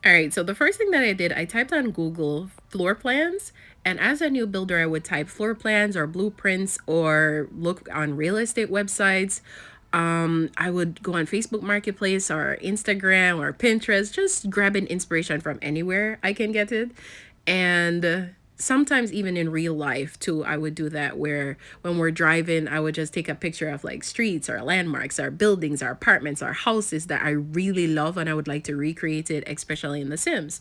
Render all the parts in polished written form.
All right, so the first thing that I did, I typed on Google floor plans. And as a new builder, I would type floor plans or blueprints or look on real estate websites. I would go on Facebook Marketplace or Instagram or Pinterest, just grabbing inspiration from anywhere I can get it. And sometimes even in real life too, I would do that, where when we're driving, I would just take a picture of like streets or landmarks or buildings or apartments or houses that I really love and I would like to recreate it, especially in the Sims.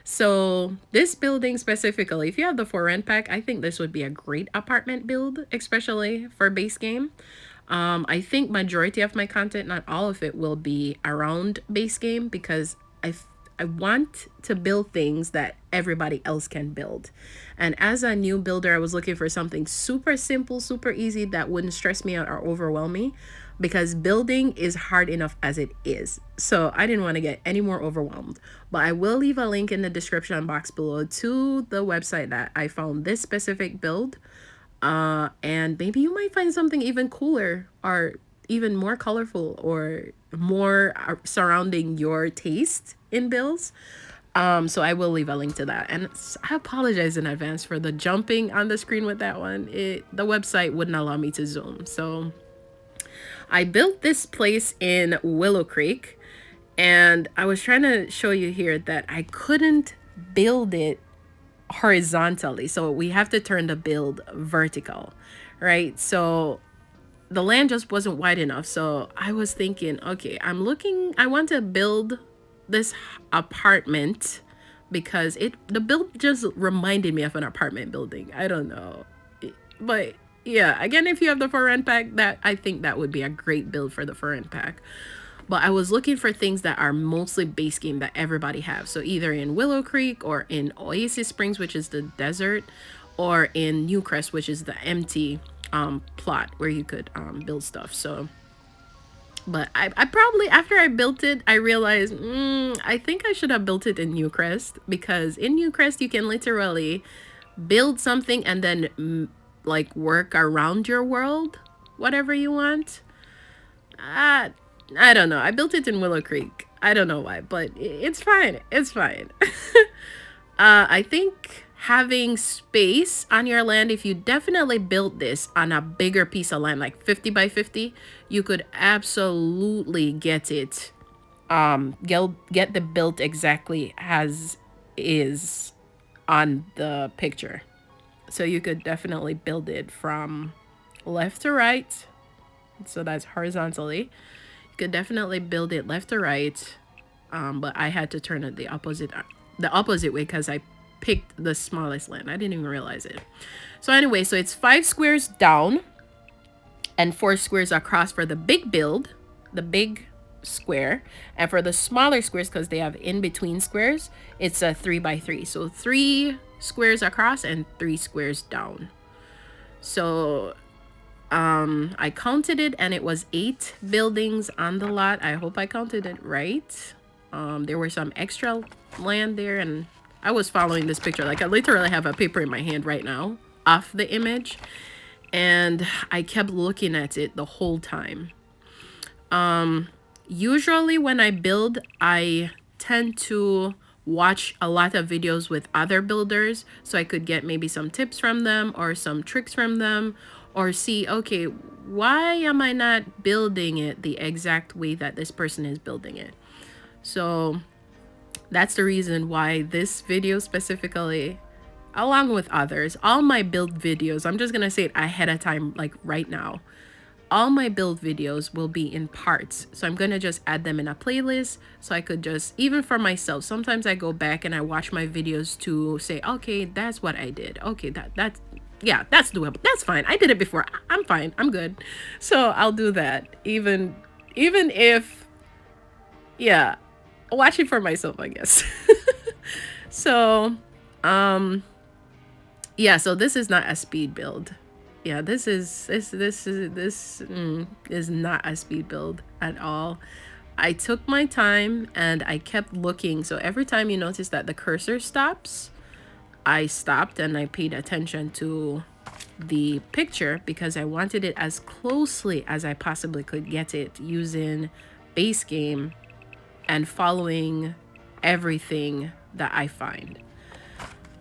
So this building specifically, if you have the for rent pack, I think this would be a great apartment build, especially for base game. I think majority of my content, not all of it, will be around base game because I want to build things that everybody else can build. And as a new builder, I was looking for something super simple, super easy that wouldn't stress me out or overwhelm me, because building is hard enough as it is. So I didn't want to get any more overwhelmed. But I will leave a link in the description box below to the website that I found this specific build. And maybe you might find something even cooler or even more colorful or more surrounding your taste in builds. So I will leave a link to that. And I apologize in advance for the jumping on the screen with that one. The website wouldn't allow me to zoom. So I built this place in Willow Creek, and I was trying to show you here that I couldn't build it horizontally. So we have to turn the build vertical, right? So the land just wasn't wide enough. So I was thinking, okay, I want to build this apartment because the build just reminded me of an apartment building. I don't know. But yeah, again, if you have the for rent pack, that I think that would be a great build for the for rent pack. But I was looking for things that are mostly base game that everybody have. So either in Willow Creek or in Oasis Springs, which is the desert, or in Newcrest, which is the empty plot where you could build stuff. So, but I probably, after I built it, I realized I think I should have built it in Newcrest, because in Newcrest you can literally build something and then like work around your world, whatever you want. I don't know. I built it in Willow Creek. I don't know why, but it's fine. It's fine. I think having space on your land, if you definitely built this on a bigger piece of land, like 50 by 50, you could absolutely get it, get the built exactly as is on the picture. So you could definitely build it from left to right. So that's horizontally. You could definitely build it left to right. But I had to turn it the opposite way because I picked the smallest land. I didn't even realize it. So anyway, so it's 5 squares down and 4 squares across for the big build, the big square. And for the smaller squares, because they have in between squares, it's a 3 by 3. So 3 squares across and 3 squares down. So I counted it and it was 8 buildings on the lot. I hope I counted it right. There were some extra land there, and I was following this picture. Like, I literally have a paper in my hand right now off the image, and I kept looking at it the whole time. Usually when I build, I tend to watch a lot of videos with other builders so I could get maybe some tips from them or some tricks from them, or see, okay, why am I not building it the exact way that this person is building it? So that's the reason why this video specifically, along with others, all my build videos, I'm just gonna say it ahead of time, like right now, all my build videos will be in parts. So I'm gonna just add them in a playlist, so I could just, even for myself, sometimes I go back and I watch my videos to say, okay, that's what I did. Okay, that's yeah, that's doable. That's fine. I did it before. I'm fine. I'm good. So I'll do that. Even if, yeah, watch it for myself, I guess. So, yeah, so this is not a speed build. Yeah, this is not a speed build at all. I took my time and I kept looking. So every time you notice that the cursor stops, I stopped and I paid attention to the picture because I wanted it as closely as I possibly could get it using base game and following everything that I find.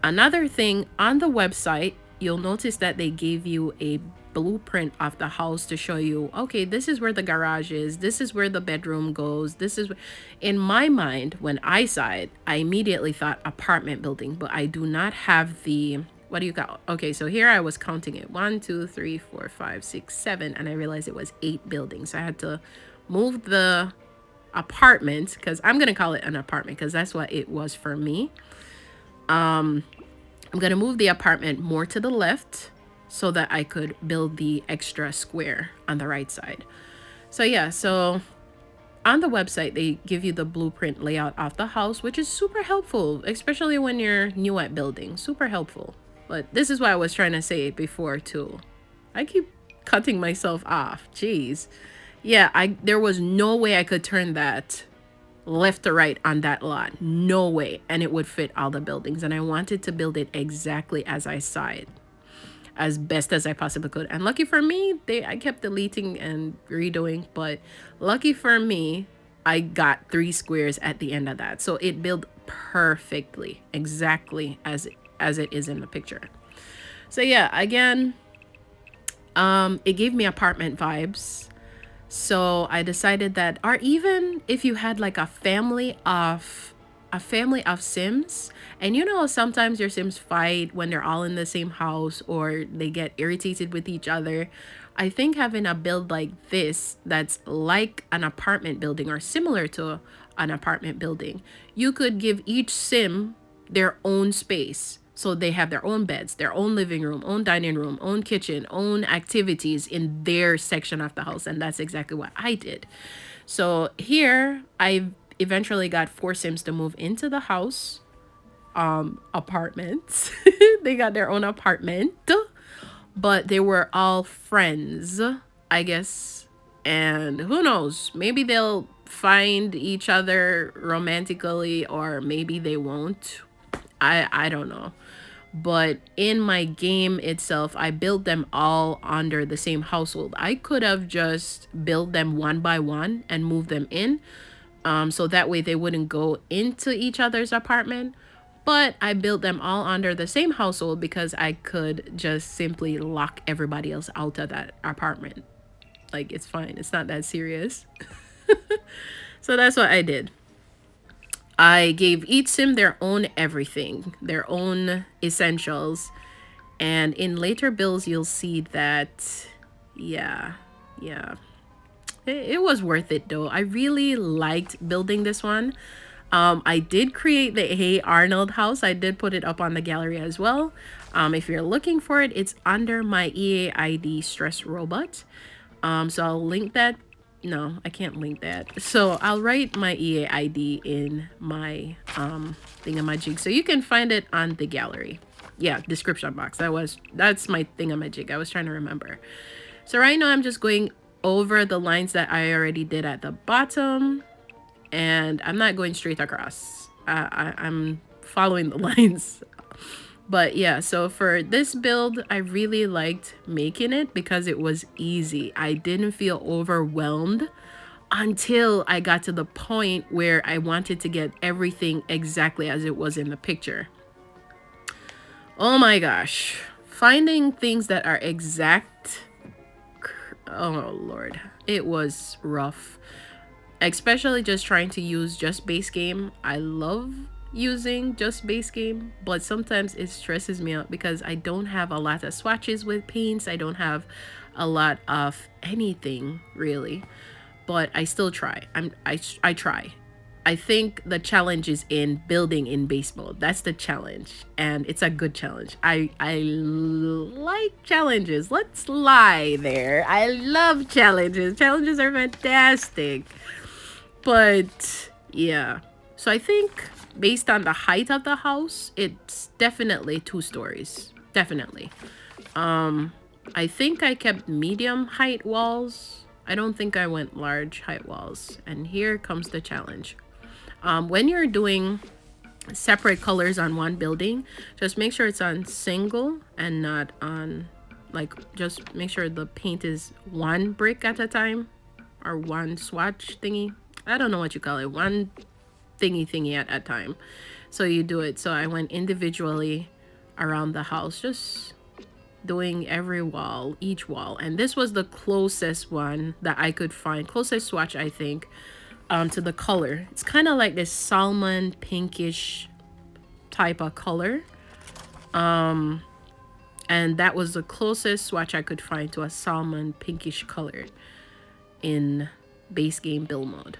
Another thing on the website, you'll notice that they gave you a blueprint of the house to show you, okay, this is where the garage is, this is where the bedroom goes, this is in my mind. When I saw it, I immediately thought apartment building, but I do not have the, what do you got? Okay, so here I was counting it, 1, 2, 3, 4, 5, 6, 7, and I realized it was 8 buildings. So I had to move the apartment, because I'm gonna call it an apartment because that's what it was for me. I'm gonna move the apartment more to the left so that I could build the extra square on the right side. So yeah, so on the website, they give you the blueprint layout of the house, which is super helpful, especially when you're new at building. Super helpful. But this is what I was trying to say before too. I keep cutting myself off. Jeez. Yeah, there was no way I could turn that left to right on that lot. No way. And it would fit all the buildings. And I wanted to build it exactly as I saw it, as best as I possibly could. And lucky for me, I kept deleting and redoing, but lucky for me, I got 3 squares at the end of that. So it built perfectly, exactly as it is in the picture. So yeah, again, it gave me apartment vibes. So I decided that, or even if you had like a family of Sims, and you know, sometimes your Sims fight when they're all in the same house or they get irritated with each other. I think having a build like this that's like an apartment building or similar to an apartment building, you could give each Sim their own space. So they have their own beds, their own living room, own dining room, own kitchen, own activities in their section of the house. And that's exactly what I did. So here I eventually got 4 Sims to move into the house apartments. They got their own apartment, but they were all friends, I guess. And who knows, maybe they'll find each other romantically, or maybe they won't. I don't know. But in my game itself, I built them all under the same household. I could have just built them one by one and moved them in, so that way they wouldn't go into each other's apartment. But I built them all under the same household because I could just simply lock everybody else out of that apartment. Like, it's fine. It's not that serious. So that's what I did. I gave each Sim their own everything, their own essentials. And in later builds, you'll see that, yeah. It was worth it though. I really liked building this one. I did create the Hey Arnold house. I did put it up on the gallery as well. If you're looking for it, it's under my EA ID Stress Robot. So I'll link that. No, I can't link that. So I'll write my EA ID in my thingamajig, so you can find it on the gallery. Yeah, description box. That's my thingamajig. I was trying to remember. So right now I'm just going over the lines that I already did at the bottom, and I'm not going straight across. I'm following the lines. But yeah, so for this build, I really liked making it because it was easy. I didn't feel overwhelmed until I got to the point where I wanted to get everything exactly as it was in the picture. Oh my gosh. Finding things that are exact. Oh Lord. It was rough. Especially just trying to use just base game. I love using just base game, but sometimes it stresses me out because I don't have a lot of swatches with paints. I don't have a lot of anything really, but I still try. I try. I think the challenge is in building in base mode. That's the challenge, and it's a good challenge. I like challenges. Let's lie there. I love challenges. Challenges are fantastic. But yeah, so I think based on the height of the house, it's definitely 2 stories. Definitely. I think I kept medium height walls. I don't think I went large height walls. And here comes the challenge. When you're doing separate colors on one building, just make sure it's on single and not on, like, just make sure the paint is 1 brick at a time, or 1 swatch thingy. I don't know what you call it. One thingy at a time. So you do it. So I went individually around the house, just doing every wall, each wall. And this was the closest one that I could find, closest swatch, I think, to the color. It's kind of like this salmon pinkish type of color. And that was the closest swatch I could find to a salmon pinkish color in base game build mode.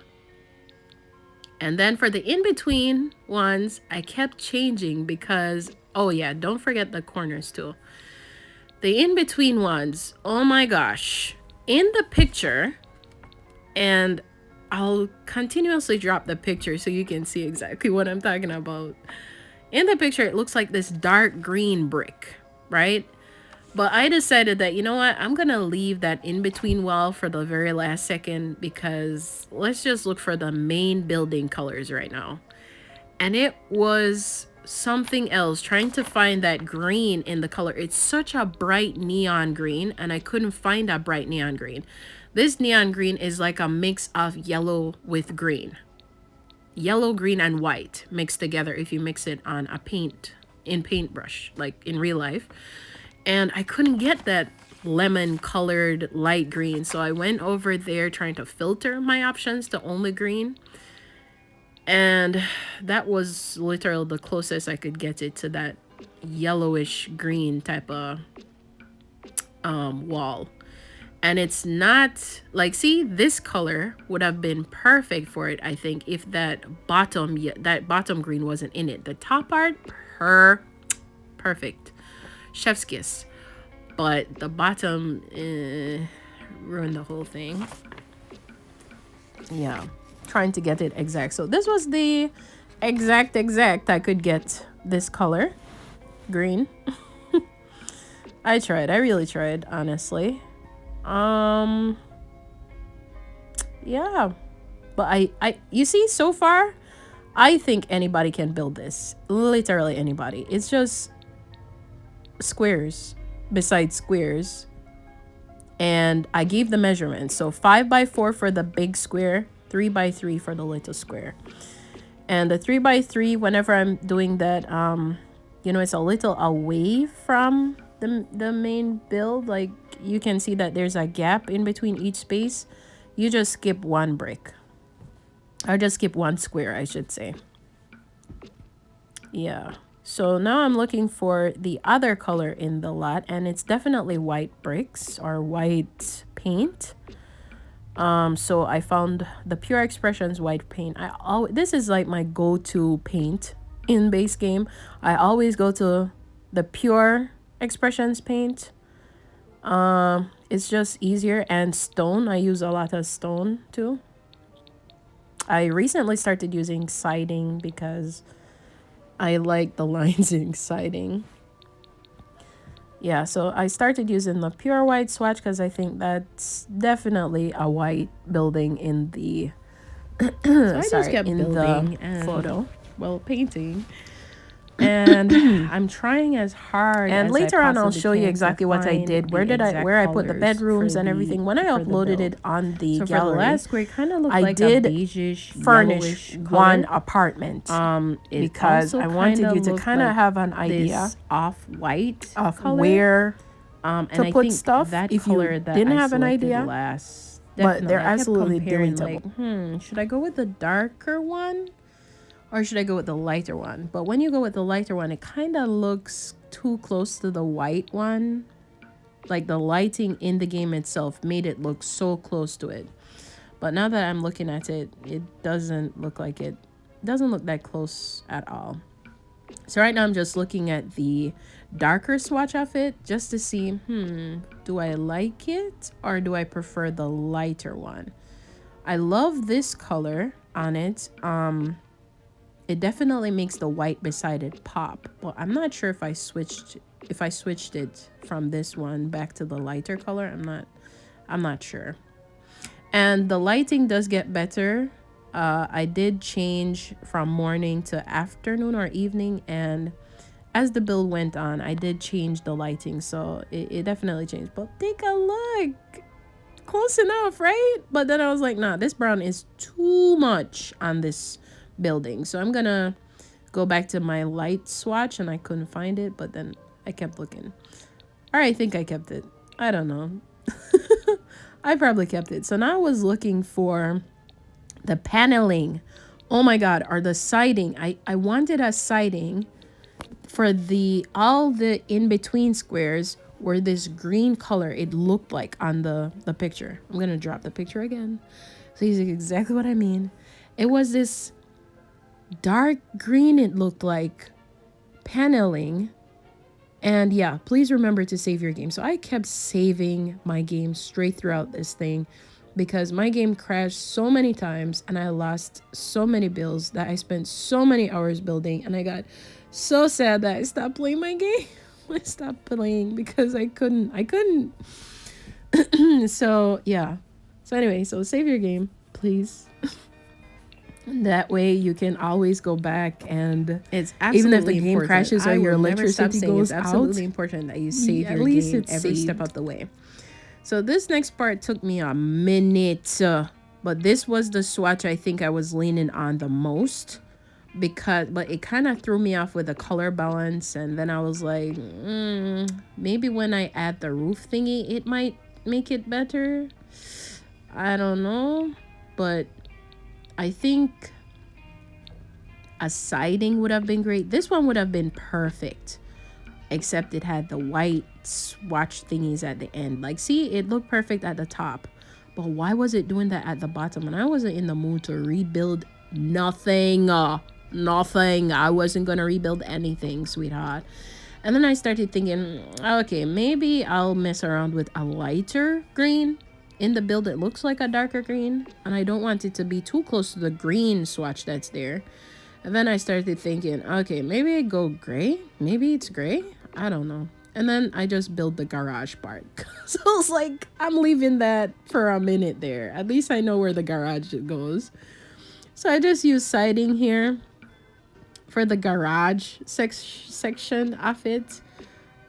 And then for the in-between ones, I kept changing because, oh yeah, don't forget the corners too. The in-between ones, oh my gosh. In the picture, and I'll continuously drop the picture so you can see exactly what I'm talking about. In the picture, it looks like this dark green brick, right? But I decided that, you know what, I'm gonna leave that in-between wall for the very last second, because let's just look for the main building colors right now. And it was something else, trying to find that green in the color. It's such a bright neon green, and I couldn't find that bright neon green. This neon green is like a mix of yellow with green. Yellow, green, and white mixed together if you mix it on a paintbrush, like in real life. And I couldn't get that lemon colored light green. So I went over there trying to filter my options to only green. And that was literally the closest I could get it to that yellowish green type of wall. And it's not like, see, this color would have been perfect for it, I think, if that bottom green wasn't in it. The top part, perfect. Chef's kiss. But the bottom ruined the whole thing. Yeah, trying to get it exact. So this was the exact I could get this color, green. I really tried, honestly. Yeah, but you see, so far I think anybody can build this, literally anybody. It's just squares besides squares, and I gave the measurements. So 5x4 for the big square, 3x3 for the little square. And the 3x3, whenever I'm doing that, you know, it's a little away from the main build. Like, you can see that there's a gap in between each space. You just skip one brick, or just skip one square, I should say. Yeah. So now I'm looking for the other color in the lot, and it's definitely white bricks or white paint. So I found the Pure Expressions white paint. This is like my go-to paint in base game. I always go to the Pure Expressions paint. It's just easier. And stone, I use a lot of stone too. I recently started using siding because I like the lines in siding. Yeah, so I started using the pure white swatch because I think that's definitely a white building in the so I just kept building and photo. Well, painting. And I'm trying as hard. And as later I on, I'll show you exactly what I did. Where I put the bedrooms and everything. When I uploaded it on the gallery, for the last square, kind of looked I like did a beigeish, furnish one color. apartment. Because I wanted you to kind of have an idea off-white of color. Where and to I put think stuff that if color you that didn't I have an selected idea. last, But they're I kept absolutely comparing, deletable. like, should I go with the darker one? Or should I go with the lighter one? But when you go with the lighter one, it kind of looks too close to the white one. Like, the lighting in the game itself made it look so close to it. But now that I'm looking at it, it doesn't look like it. It doesn't look that close at all. So right now I'm just looking at the darker swatch of it just to see, do I like it or do I prefer the lighter one? I love this color on it. It definitely makes the white beside it pop, but I'm not sure if I switched it from this one back to the lighter color. I'm not sure. And the lighting does get better. I did change from morning to afternoon or evening, and as the build went on, I did change the lighting, so it definitely changed. But take a look. Close enough, right? But then I was like, nah, this brown is too much on this building. So I'm gonna go back to my light swatch, and I couldn't find it, but then I kept looking. Or I think I kept it. I don't know. I probably kept it. So now I was looking for the paneling. Oh my God, or the siding. I wanted a siding for all the in-between squares were this green color. It looked like on the picture. I'm going to drop the picture again. So you see exactly what I mean. It was this dark green, it looked like, paneling. And yeah, please remember to save your game. So I kept saving my game straight throughout this thing because my game crashed so many times and I lost so many builds that I spent so many hours building, and I got so sad that I stopped playing my game. I stopped playing because I couldn't. So yeah. So anyway, so save your game, please. That way you can always go back, and it's even if the game important. crashes or your electricity goes out, it's absolutely important that you save your game every step of the way. So this next part took me a minute, but this was the swatch I think I was leaning on the most, but it kind of threw me off with the color balance, and then I was like, maybe when I add the roof thingy it might make it better. I don't know, but I think a siding would have been great. This one would have been perfect, except it had the white swatch thingies at the end. Like, see, it looked perfect at the top, but why was it doing that at the bottom? And I wasn't in the mood to rebuild nothing. Nothing. I wasn't gonna rebuild anything, sweetheart. And then I started thinking, okay, maybe I'll mess around with a lighter green in the build. It looks like a darker green, and I don't want it to be too close to the green swatch that's there. And then I started thinking, okay, maybe I go gray. Maybe it's gray. I don't know. And then I just built the garage part. So I was like, I'm leaving that for a minute there. At least I know where the garage goes. So I just use siding here for the garage section of it.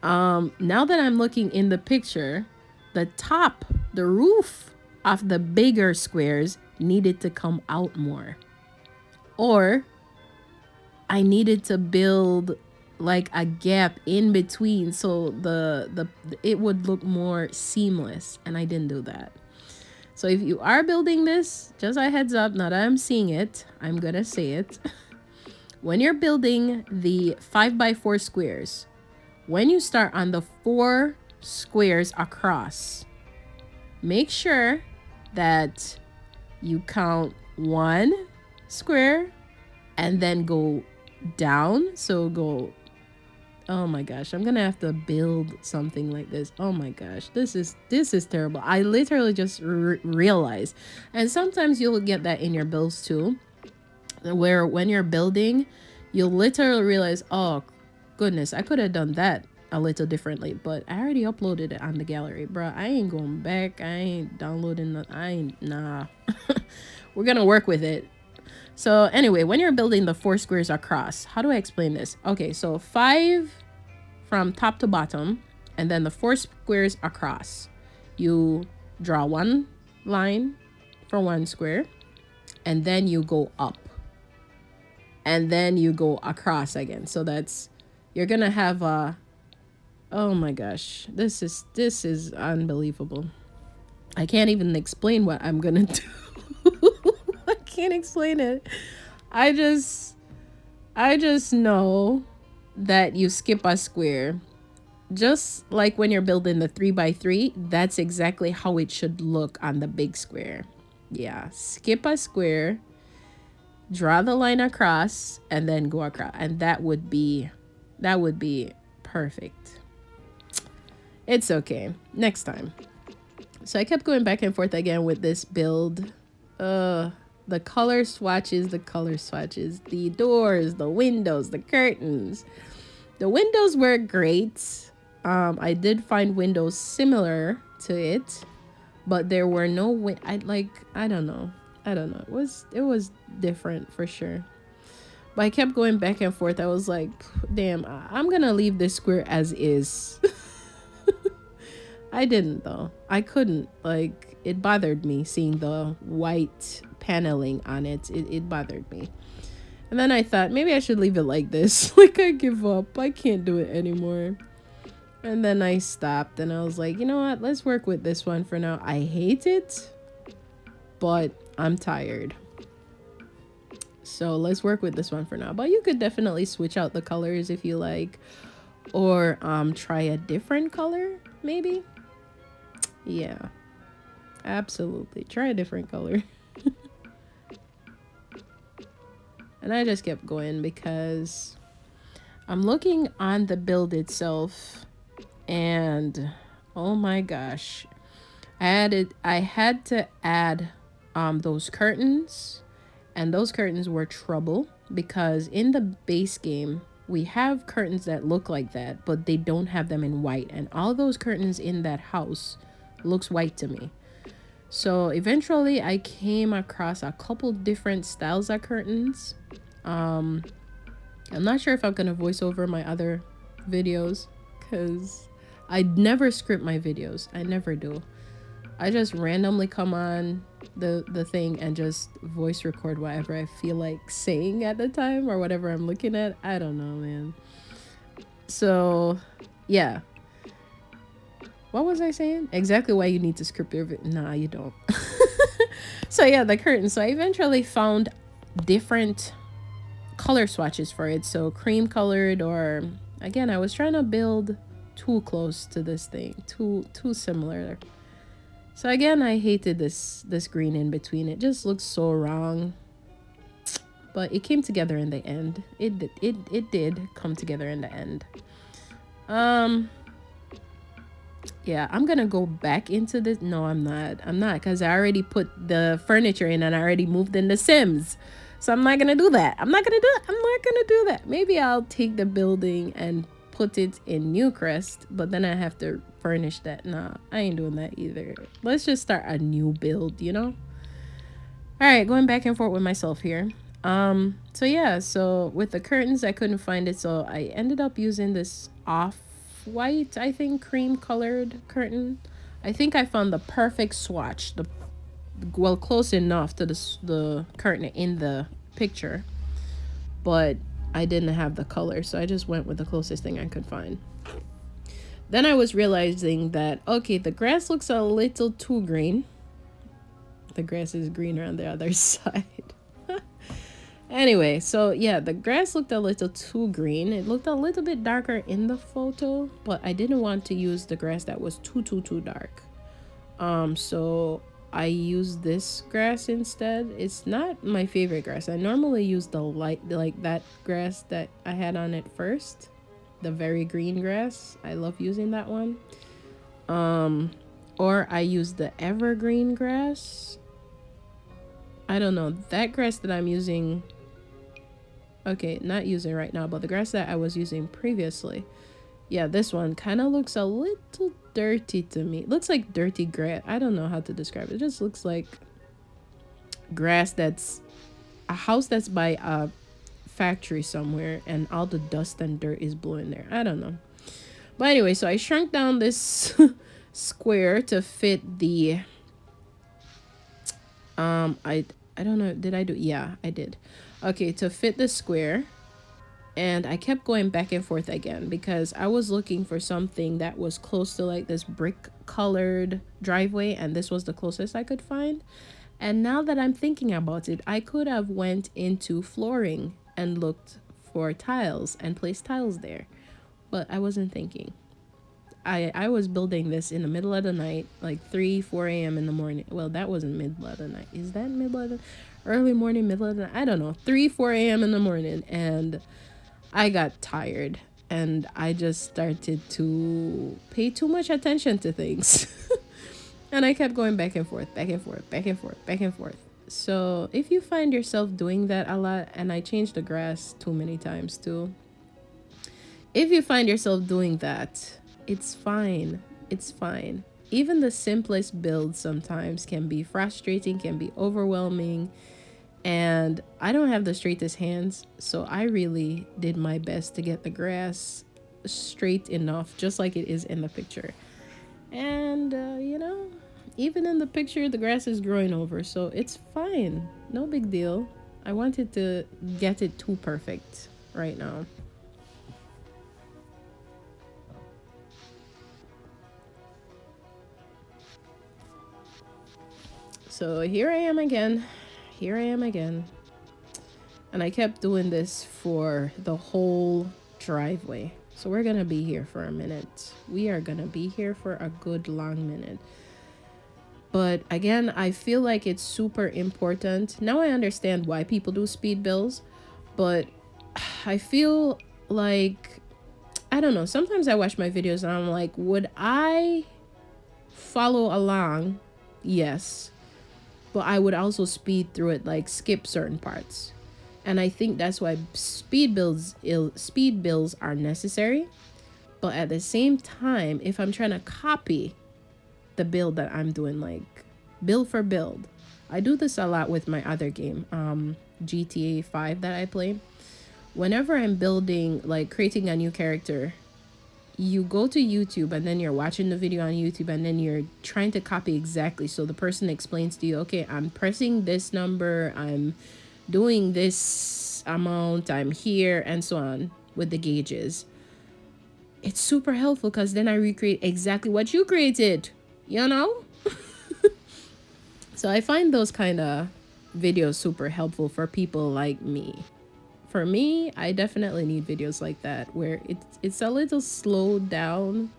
Now that I'm looking in the picture, the roof of the bigger squares needed to come out more. Or I needed to build like a gap in between so it would look more seamless, and I didn't do that. So if you are building this, just a heads up, now that I'm seeing it, I'm gonna say it. When you're building the 5x4 squares, when you start on the 4 squares across, make sure that you count 1 square and then go down. So go, oh my gosh, I'm gonna have to build something like this. Oh my gosh, this is terrible. I literally just realized, and sometimes you'll get that in your builds too, where when you're building, you'll literally realize, oh goodness, I could have done that a little differently, but I already uploaded it on the gallery, bro. I ain't going back. I ain't downloading nah. We're gonna work with it. So anyway, when you're building the 4 squares across, how do I explain this? Okay, so 5 from top to bottom, and then the 4 squares across. You draw 1 line for 1 square, and then you go up, and then you go across again. So that's, you're gonna have a, oh my gosh, this is unbelievable. I can't even explain what I'm gonna do. I can't explain it. I just know that you skip a square. Just like when you're building the 3x3, that's exactly how it should look on the big square. Yeah, skip a square, draw the line across, and then go across, and that would be perfect. It's okay, next time. So I kept going back and forth again with this build. The color swatches, the doors, the windows, the curtains. The windows were great. I did find windows similar to it, but there were no I don't know. It was different for sure. But I kept going back and forth. I was like, damn, I'm gonna leave this square as is. I didn't though. I couldn't. Like, it bothered me seeing the white paneling on it. It bothered me. And then I thought maybe I should leave it like this. Like I give up. I can't do it anymore. And then I stopped and I was like, you know what? Let's work with this one for now. I hate it, but I'm tired. So let's work with this one for now. But you could definitely switch out the colors if you like, or try a different color maybe. Yeah, absolutely. Try a different color. And I just kept going because I'm looking on the build itself and oh my gosh, I had to add those curtains, and those curtains were trouble because in the base game we have curtains that look like that, but they don't have them in white, and all those curtains in that house looks white to me. So eventually I came across a couple different styles of curtains. um I'm not sure if I'm gonna voice over my other videos because I never script my videos. I never do. I just randomly come on the thing and just voice record whatever I feel like saying at the time or whatever I'm looking at. I don't know, man. So, yeah. What was I saying? Exactly why you need to script your video. Nah, you don't. So, yeah, the curtain. So, I eventually found different color swatches for it. So, cream colored, or again, I was trying to build too close to this thing, too similar. So again, I hated this green in between. It just looks so wrong. But it came together in the end. It did come together in the end. Um yeah, I'm gonna go back into this. No, I'm not. I'm not, because I already put the furniture in and I already moved in the Sims. So I'm not gonna do that. I'm not gonna do it. I'm not gonna do that. Maybe I'll take the building and put it in Newcrest, but then I have to furnish that. Nah, I ain't doing that either. Let's just start a new build, you know? Alright, going back and forth with myself here. So yeah, so with the curtains I couldn't find it, so I ended up using this off-white, I think, cream colored curtain. I think I found the perfect swatch, the well, close enough to the curtain in the picture, but I didn't have the color, so I just went with the closest thing I could find. Then I was realizing that, okay, the grass looks a little too green. The grass is greener on the other side. Anyway, so yeah, the grass looked a little too green. It looked a little bit darker in the photo, but I didn't want to use the grass that was too dark. So I used this grass instead. It's not my favorite grass. I normally use the light, like that grass that I had on it first, the very green grass. I love using that one. Or I use the evergreen grass. I don't know, that grass that I'm using, okay, not using right now, but the grass that I was using previously, yeah, this one kind of looks a little dirty to me. It looks like dirty grass. I don't know how to describe it. It just looks like grass that's a house that's by a factory somewhere and all the dust and dirt is blowing there. I don't know. But anyway, so I shrunk down this square to fit the I don't know, did I do, yeah, I did. Okay, to fit the square. And I kept going back and forth again because I was looking for something that was close to like this brick colored driveway, and this was the closest I could find. And now that I'm thinking about it, I could have went into flooring and looked for tiles and placed tiles there, but I wasn't thinking. I was building this in the middle of the night, like 3-4 a.m. in the morning. Well, that wasn't middle of the night. Is that middle of the early morning, middle of the night? I don't know. 3-4 a.m. in the morning, and I got tired and I just started to pay too much attention to things. And I kept going back and forth, back and forth, back and forth, back and forth. So if you find yourself doing that a lot, and I changed the grass too many times too. If you find yourself doing that, it's fine. It's fine. Even the simplest builds sometimes can be frustrating, can be overwhelming. And I don't have the straightest hands, so I really did my best to get the grass straight enough, just like it is in the picture. And, you know, even in the picture, the grass is growing over, so it's fine. No big deal. I wanted to get it too perfect right now. So here I am again. Here I am again. And I kept doing this for the whole driveway. So we're gonna be here for a minute. We are gonna be here for a good long minute. But again, I feel like it's super important. Now I understand why people do speed builds, but I feel like, I don't know, sometimes I watch my videos and I'm like, would I follow along? Yes. But I would also speed through it, like skip certain parts. And I think that's why speed builds are necessary. But at the same time, if I'm trying to copy the build that I'm doing, like build for build, I do this a lot with my other game, GTA 5 that I play. Whenever I'm building, like creating a new character, you go to YouTube and then you're watching the video on YouTube and then you're trying to copy exactly. So the person explains to you, okay, I'm pressing this number, I'm doing this amount, I'm here, and so on with the gauges. It's super helpful because then I recreate exactly what you created, you know? So I find those kind of videos super helpful for people like me. For me, I definitely need videos like that where it's a little slowed down.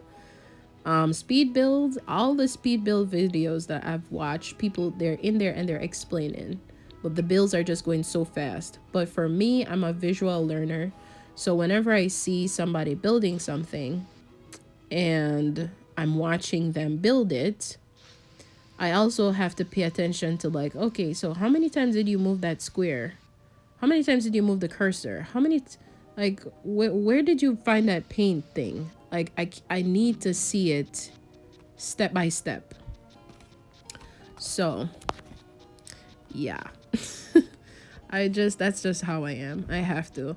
Speed builds, all the speed build videos that I've watched, people, they're in there and they're explaining, but the builds are just going so fast. But for me, I'm a visual learner, so whenever I see somebody building something and I'm watching them build it, I also have to pay attention to, like, okay, so how many times did you move that square? How many times did you move the cursor? How many, like, where did you find that paint thing? Like, I need to see it step by step. So, yeah. That's just how I am. I have to.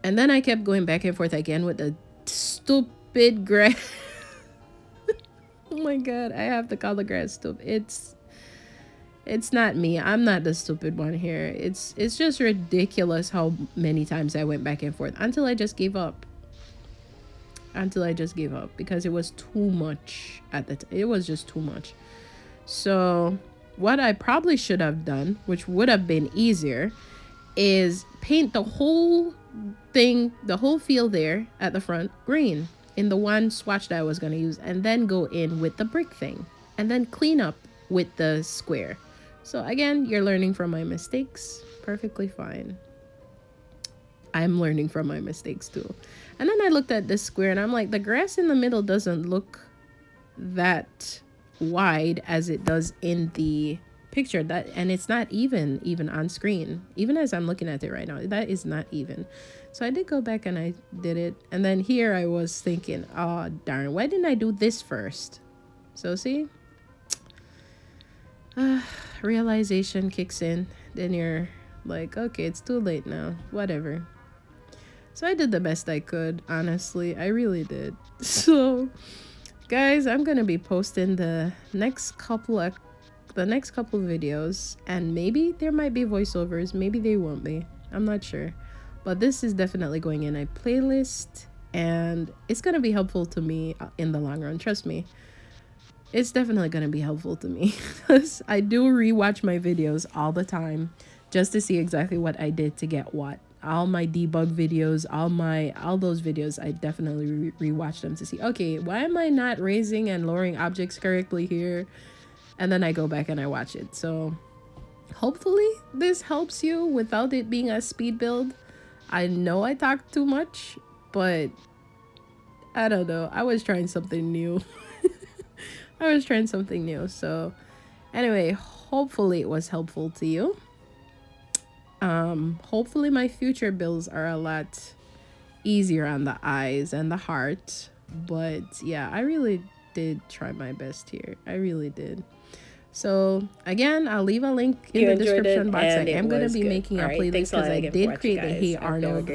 And then I kept going back and forth again with the stupid grass. Oh my god, I have to call the grass stupid. It's not me. I'm not the stupid one here. It's just ridiculous how many times I went back and forth until I just gave up. Because it was too much at the time. It was just too much. So what I probably should have done, which would have been easier, is paint the whole thing, the whole field there at the front green in the one swatch that I was going to use, and then go in with the brick thing and then clean up with the square. So again, you're learning from my mistakes. Perfectly fine. I'm learning from my mistakes too. And then I looked at this square and I'm like, the grass in the middle doesn't look that wide as it does in the picture, that, and it's not even on screen. Even as I'm looking at it right now, that is not even. So I did go back and I did it. And then here I was thinking, oh darn, why didn't I do this first? So see, realization kicks in. Then you're like, okay, it's too late now, whatever. So I did the best I could, honestly. I really did. So guys, I'm gonna be posting the next couple of videos, and maybe there might be voiceovers, maybe they won't be, I'm not sure, but this is definitely going in a playlist and it's gonna be helpful to me in the long run. Trust me, it's definitely gonna be helpful to me because I do rewatch my videos all the time just to see exactly what I did to get what. All my debug videos, all those videos, I definitely rewatch them to see, okay, why am I not raising and lowering objects correctly here? And then I go back and I watch it. So hopefully this helps you without it being a speed build. I know I talked too much, but I don't know. I was trying something new. So anyway, hopefully it was helpful to you. Hopefully my future builds are a lot easier on the eyes and the heart. But yeah, I really did try my best here. I really did. So again, I'll leave a link in the description box. I am going to be making a playlist because I did create the Hey Arnold